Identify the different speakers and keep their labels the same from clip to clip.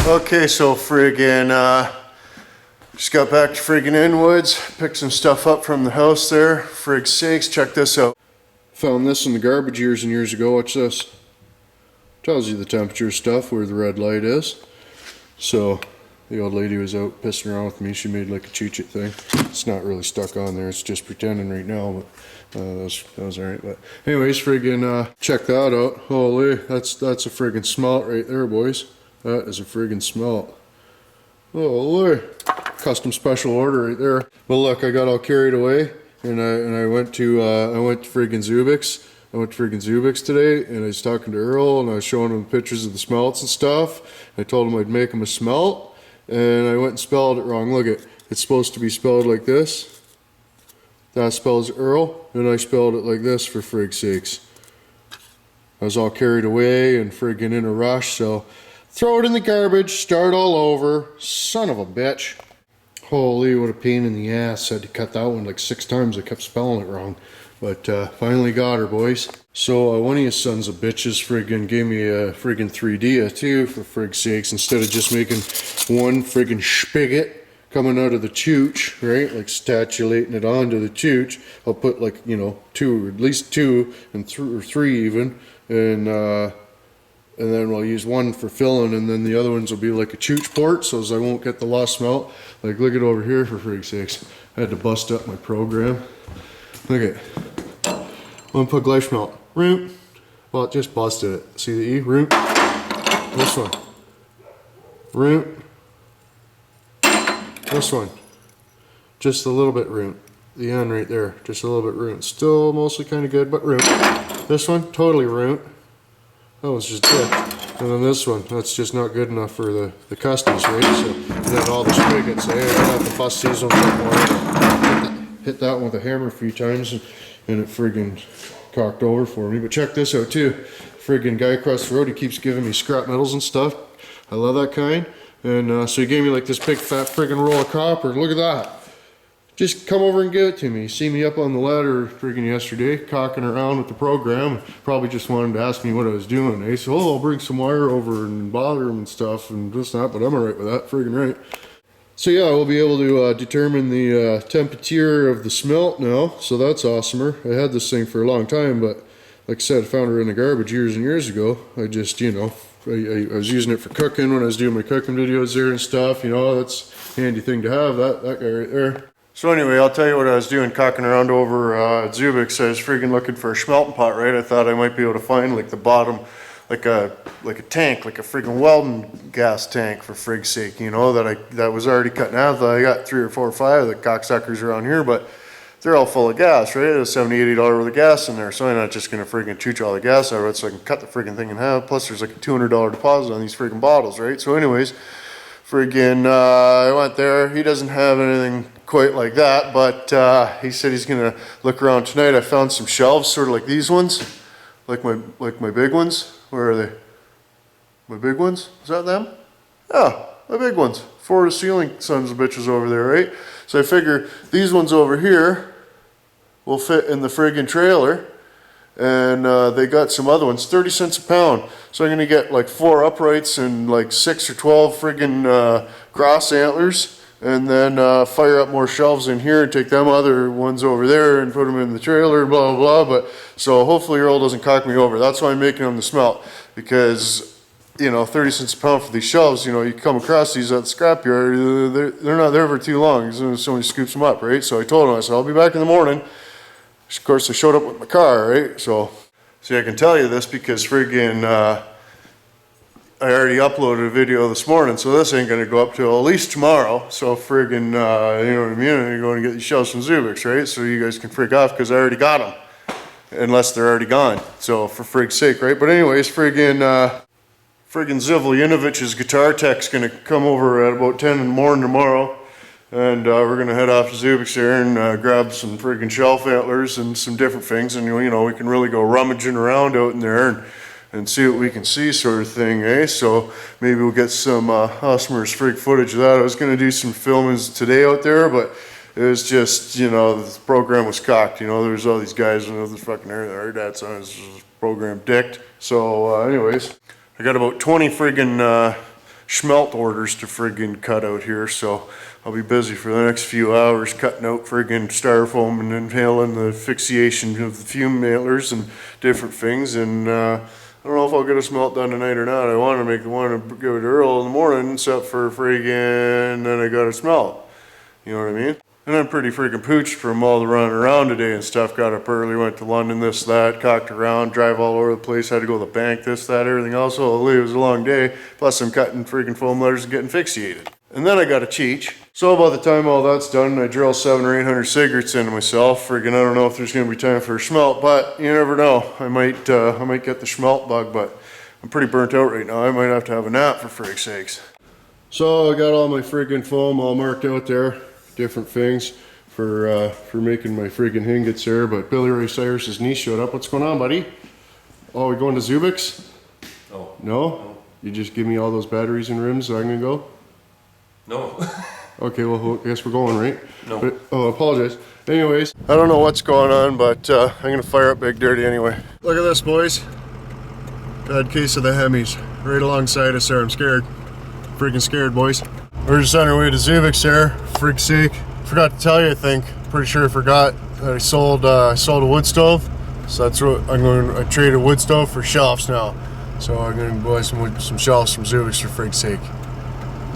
Speaker 1: Okay, so friggin' just got back to friggin' Inwoods, picked some stuff up from the house there. Frig sakes, check this out. Found this in the garbage years and years ago. Watch this. Tells you the temperature stuff, where the red light is. So the old lady was out pissing around with me. She made like a choo-choo thing. It's not really stuck on there. It's just pretending right now, but that was alright. But anyways, friggin' check that out. Holy, that's a friggin' smelt right there, boys. That is a friggin' smelt. Holy, custom special order right there. Well, look, I got all carried away, and I went to friggin' Zubik's. I went to friggin' Zubik's today, and I was talking to Earl, and I was showing him pictures of the smelts and stuff. I told him I'd make him a smelt, and I went and spelled it wrong. Look it's supposed to be spelled like this. That spells Earl, and I spelled it like this, for frig's sakes. I was all carried away and friggin' in a rush, so throw it in the garbage, start all over. Son of a bitch. Holy, what a pain in the ass. I had to cut that one like 6 times. I kept spelling it wrong. But finally got her, boys. So one of you sons of bitches friggin' gave me a friggin' 3D too, for frig's sakes. Instead of just making one friggin' spigot coming out of the chooch, right? Like statulating it onto the chooch. I'll put like, you know, 2, or at least 2, and 3 even. And then we'll use one for filling, and then the other ones will be like a chooch port, so as I won't get the lost smelt. Like, look at over here, for frig's sakes. I had to bust up my program. Look at one put glyph smelt. Root. Well, it just busted it. See the E? Root. This one. Root. This one. Just a little bit root. The end right there. Just a little bit root. Still mostly kind of good, but root. This one, totally root. That was just it. And then this one, that's just not good enough for the customs, right? So, and then all the spigots, I have to bust these ones up more. Hit that one with a hammer a few times, and it friggin' cocked over for me. But check this out too. Friggin' guy across the road, he keeps giving me scrap metals and stuff. I love that kind. And so he gave me like this big fat friggin' roll of copper. Look at that. Just come over and give it to me. You see me up on the ladder friggin' yesterday, cocking around with the program. Probably just wanted to ask me what I was doing. He said, oh, I'll bring some wire over and bother him and stuff and this and that, but I'm alright with that, friggin' right. So yeah, we'll be able to determine the temperature of the smelt now, so that's awesomer. I had this thing for a long time, but like I said, I found her in the garbage years and years ago. I just, you know, I was using it for cooking when I was doing my cooking videos there and stuff, you know, that's a handy thing to have, that guy right there. So anyway, I'll tell you what I was doing, cocking around over at Zubik's. I was friggin' looking for a smelting pot, right? I thought I might be able to find like the bottom, like a tank, like a friggin' welding gas tank, for frig's sake, you know, that was already cut in half. I got 3 or 4 or 5 of the cocksuckers around here, but they're all full of gas, right? There's $70, $80 worth of gas in there, so I'm not just gonna friggin' chooch all the gas out of it so I can cut the friggin' thing in half. Plus there's like a $200 deposit on these friggin' bottles, right? So anyways, friggin' I went there. He doesn't have anything quite like that, but he said he's gonna look around tonight. I found some shelves, sort of like these ones, like my big ones. Where are they? My big ones? Is that them? Yeah, my big ones. Floor to ceiling sons of bitches over there, right? So I figure these ones over here will fit in the friggin' trailer, and they got some other ones, 30 cents a pound. So I'm gonna get like 4 uprights and like 6 or 12 friggin' grass antlers, and then fire up more shelves in here and take them other ones over there and put them in the trailer, blah blah blah. But so hopefully Earl doesn't cock me over. That's why I'm making them the smelt, because you know, 30 cents a pound for these shelves, you know, you come across these at the scrapyard, they're not there for too long. Somebody scoops them up, right? So I told him, I said, I'll be back in the morning. Of course, I showed up with my car, right? So, see, I can tell you this because friggin' I already uploaded a video this morning, so this ain't gonna go up till at least tomorrow. So friggin', you know what I mean? I'm going to get these shelves from Zubik's, right? So you guys can freak off because I already got them, unless they're already gone. So for frig's sake, right? But anyways, friggin' Zivlyanovic's guitar tech's gonna come over at about 10 in the morning tomorrow. And we're gonna head off to Zubik's there and grab some friggin' shelf antlers and some different things, and you know, we can really go rummaging around out in there and see what we can see, sort of thing, eh? So maybe we'll get some Hosmer's frig footage of that. I was gonna do some filmings today out there, but it was just, you know, the program was cocked. You know, there's all these guys and the fucking our dad's on his program dicked. So anyways, I got about 20 friggin' schmelt orders to friggin' cut out here, so I'll be busy for the next few hours cutting out friggin' styrofoam and inhaling the asphyxiation of the fume nailers and different things. And I don't know if I'll get a smelt done tonight or not. I want to give it Earl in the morning, except for friggin' then I got a smelt. You know what I mean? And I'm pretty freaking pooched from all the running around today and stuff. Got up early, went to London, this, that, cocked around, drive all over the place, had to go to the bank, this, that, everything else. Holy, it was a long day. Plus I'm cutting freaking foam letters and getting asphyxiated. And then I got a cheech. So by the time all that's done, I drill 700 or 800 cigarettes into myself. Friggin' I don't know if there's gonna be time for a schmelt, but you never know. I might get the schmelt bug, but I'm pretty burnt out right now. I might have to have a nap for frig's sakes. So I got all my friggin' foam all marked out there. Different things for making my friggin' ingots there, but Billy Ray Cyrus's niece showed up. What's going on, buddy? Oh, we going to Zubik's?
Speaker 2: No.
Speaker 1: No? You just give me all those batteries and rims so I'm gonna go?
Speaker 2: No.
Speaker 1: Okay, well, I guess we're going, right?
Speaker 2: No.
Speaker 1: But, oh, I apologize. Anyways, I don't know what's going on, but I'm gonna fire up Big Dirty anyway. Look at this, boys. Bad case of the Hemis. Right alongside us there. I'm scared. Freaking scared, boys. We're just on our way to Zubik's there. Freak's sake. Forgot to tell you, I think. Pretty sure I forgot that I sold a wood stove. So that's what I traded wood stove for shelves now. So I'm gonna buy some shelves from Zubik's for freak's sake.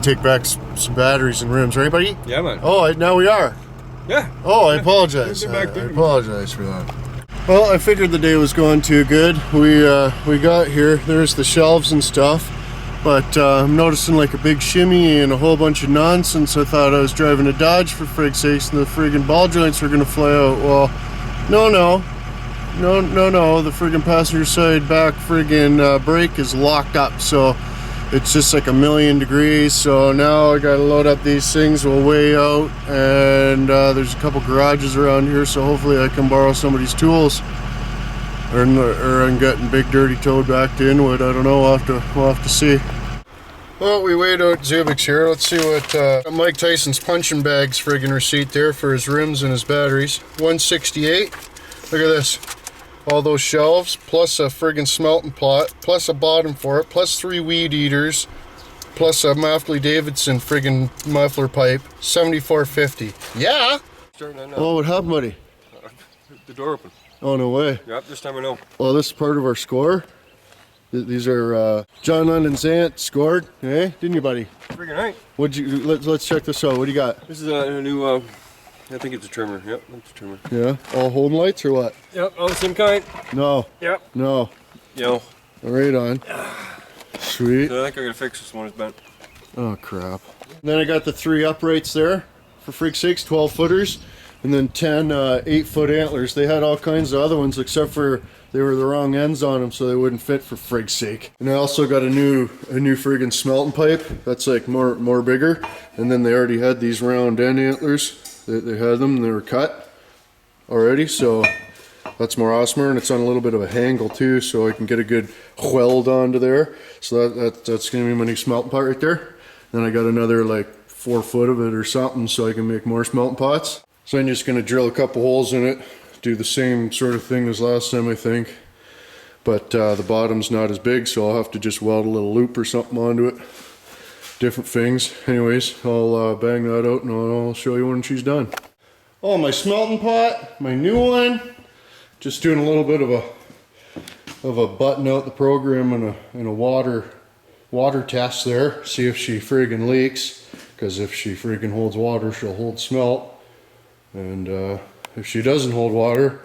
Speaker 1: Take back some batteries and rims, right, buddy?
Speaker 2: Yeah, man.
Speaker 1: Oh, now we are.
Speaker 2: Yeah.
Speaker 1: Oh, I apologize. I apologize for that. Well, I figured the day was going too good. We got here. There's the shelves and stuff. But I'm noticing like a big shimmy and a whole bunch of nonsense. I thought I was driving a Dodge for frig's sakes and the friggin' ball joints were gonna fly out. Well, no. The friggin' passenger side back friggin' brake is locked up. So it's just like 1,000,000 degrees. So now I gotta load up these things. We'll weigh out, and there's a couple garages around here. So hopefully I can borrow somebody's tools. Or I'm getting Big Dirty towed back to Inwood. I don't know. We'll have to see. Well, we weighed out Zubik's here. Let's see what Mike Tyson's punching bag's friggin' receipt there for his rims and his batteries. 168. Look at this. All those shelves, plus a friggin' smelting plot, plus a bottom for it, plus 3 weed eaters, plus a Maffley Davidson friggin' muffler pipe. 74.50. Yeah. Oh, what happened, buddy?
Speaker 2: The door open.
Speaker 1: Oh, no way.
Speaker 2: Yep, this time I know.
Speaker 1: Well, this is part of our score. These are John London's aunt scored, eh? Didn't you, buddy?
Speaker 2: Freaking right.
Speaker 1: What'd you? Let's check this out. What do you got?
Speaker 2: This is a new, I think it's a trimmer. Yep, it's a trimmer.
Speaker 1: Yeah, all Holden lights or what?
Speaker 2: Yep, all the same kind.
Speaker 1: No.
Speaker 2: Yep.
Speaker 1: No.
Speaker 2: Yo.
Speaker 1: Right on. Sweet.
Speaker 2: So I think I gotta fix this one. It's bent.
Speaker 1: Oh crap. Then I got the 3 uprights there, for freak's sakes, 12 footers, and then 10 8-foot antlers. They had all kinds of other ones except for they were the wrong ends on them, so they wouldn't fit for frig's sake. And I also got a new friggin' smelting pipe that's like more bigger. And then they already had these round end antlers. They had them, they were cut already, so that's more awesomer, and it's on a little bit of a angle too, so I can get a good weld onto there. So that's gonna be my new smelting pot right there. Then I got another like 4 foot of it or something, so I can make more smelting pots. So I'm just gonna drill a couple holes in it, do the same sort of thing as last time, I think. But the bottom's not as big, so I'll have to just weld a little loop or something onto it. Different things. Anyways, I'll bang that out and I'll show you when she's done. Oh, my smelting pot, my new one. Just doing a little bit of a button out the program and a water test there. See if she friggin' leaks. Because if she friggin' holds water, she'll hold smelt. And if she doesn't hold water,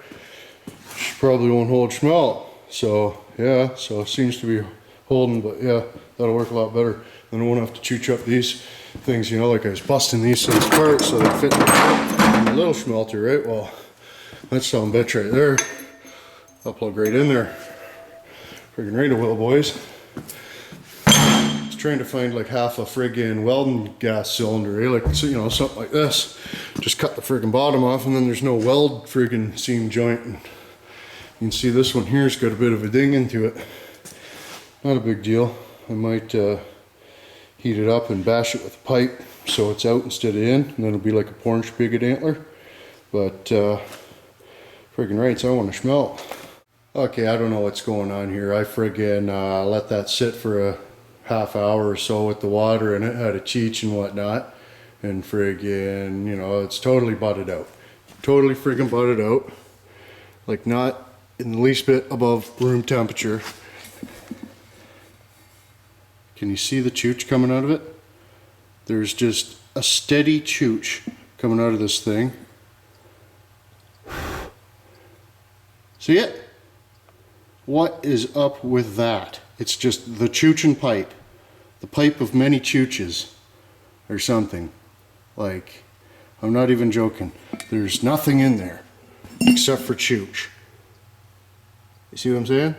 Speaker 1: she probably won't hold smelt. So yeah, so it seems to be holding, but yeah, that'll work a lot better. Then I won't have to chooch up these things, you know, like I was busting these things apart so they fit in the little smelter, right? Well, that's some bitch right there. I'll plug right in there. Friggin' right away, boys. Trying to find like half a friggin' welding gas cylinder, eh? Like, so, you know, something like this. Just cut the friggin' bottom off and then there's no weld friggin' seam joint. And you can see this one here's got a bit of a ding into it. Not a big deal. I might heat it up and bash it with a pipe so it's out instead of in, and then it'll be like a porn spigot antler. But friggin' right, so I want to smelt. Okay, I don't know what's going on here. I friggin' let that sit for half hour or so with the water in it, had a cheech and whatnot, and friggin', you know, it's totally butted out. Totally friggin' butted out. Like not in the least bit above room temperature. Can you see the chooch coming out of it? There's just a steady chooch coming out of this thing. See it? What is up with that? It's just the choochin' pipe. The pipe of many chooches. Or something. Like, I'm not even joking. There's nothing in there except for chooch. You see what I'm saying?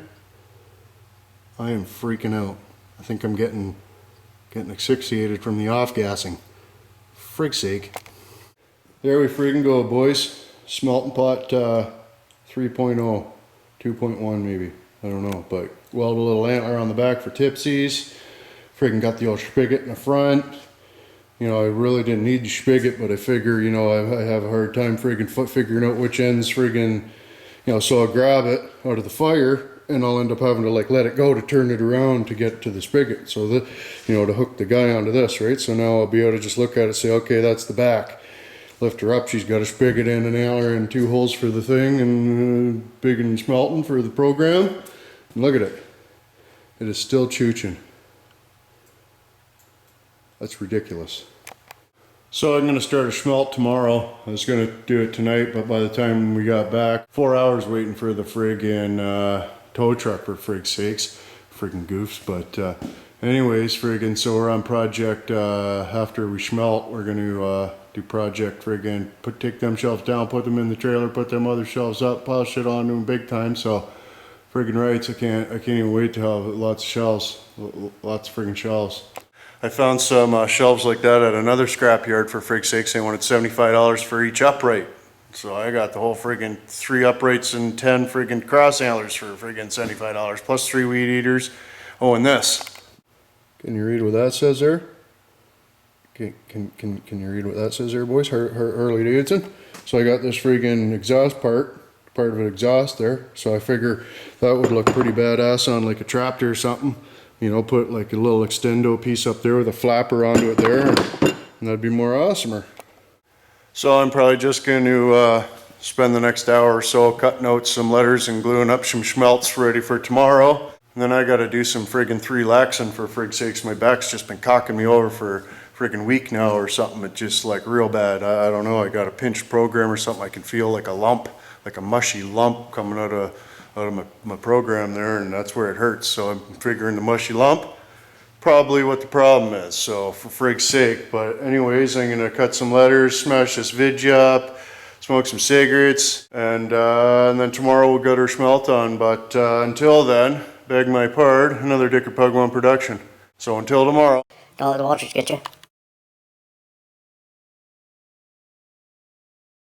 Speaker 1: I am freaking out. I think I'm getting asphyxiated from the off-gassing. Frig's sake. There we freaking go, boys. Smelting pot 3.0. 2.1 maybe. I don't know. But welded a little antler on the back for tipsies. Freaking got the old spigot in the front. You know, I really didn't need the spigot, but I figure, you know, I have a hard time friggin' figuring out which ends friggin', you know, so I'll grab it out of the fire and I'll end up having to like let it go to turn it around to get to the spigot. So that, you know, to hook the guy onto this, right? So now I'll be able to just look at it and say, okay, that's the back. Lift her up, she's got a spigot and an antler and 2 holes for the thing and big and smelting for the program. And look at it. It is still chooching. That's ridiculous. So I'm going to start a schmelt tomorrow. I was going to do it tonight, but by the time we got back, 4 hours waiting for the friggin' tow truck, for frig's sakes. Friggin' goofs. But anyways, friggin', so we're on project, after we schmelt, we're going to do project friggin', take them shelves down, put them in the trailer, put them other shelves up, pile shit onto them big time. So friggin' rights, I can't even wait to have lots of shelves, lots of friggin' shelves. I found some shelves like that at another scrapyard for frig's sakes. They wanted $75 for each upright. So I got the whole friggin' 3 uprights and 10 friggin' cross antlers for friggin' $75, plus 3 weed eaters. Oh, and this. Can you read what that says there? Can you read what that says there, boys? Harley Davidson. So I got this friggin' exhaust part of an exhaust there. So I figure that would look pretty badass on like a tractor or something. You know, put like a little extendo piece up there with a flapper onto it there, and that'd be more awesomer. So I'm probably just going to spend the next hour or so cutting out some letters and gluing up some schmelts ready for tomorrow. And then I got to do some friggin' 3-laxing for frig's sakes. My back's just been cocking me over for friggin' week now or something. It's just like real bad. I don't know. I got a pinched program or something. I can feel like a lump, like a mushy lump coming out of my program there, and that's where it hurts. So I'm figuring the mushy lump, probably what the problem is. So for frig's sake. But anyways, I'm gonna cut some letters, smash this vidge up, smoke some cigarettes, and then tomorrow we'll get our schmelt on. But until then, beg my pardon, another Dicker Pug One production. So until tomorrow.
Speaker 3: Don't let the Walters get you.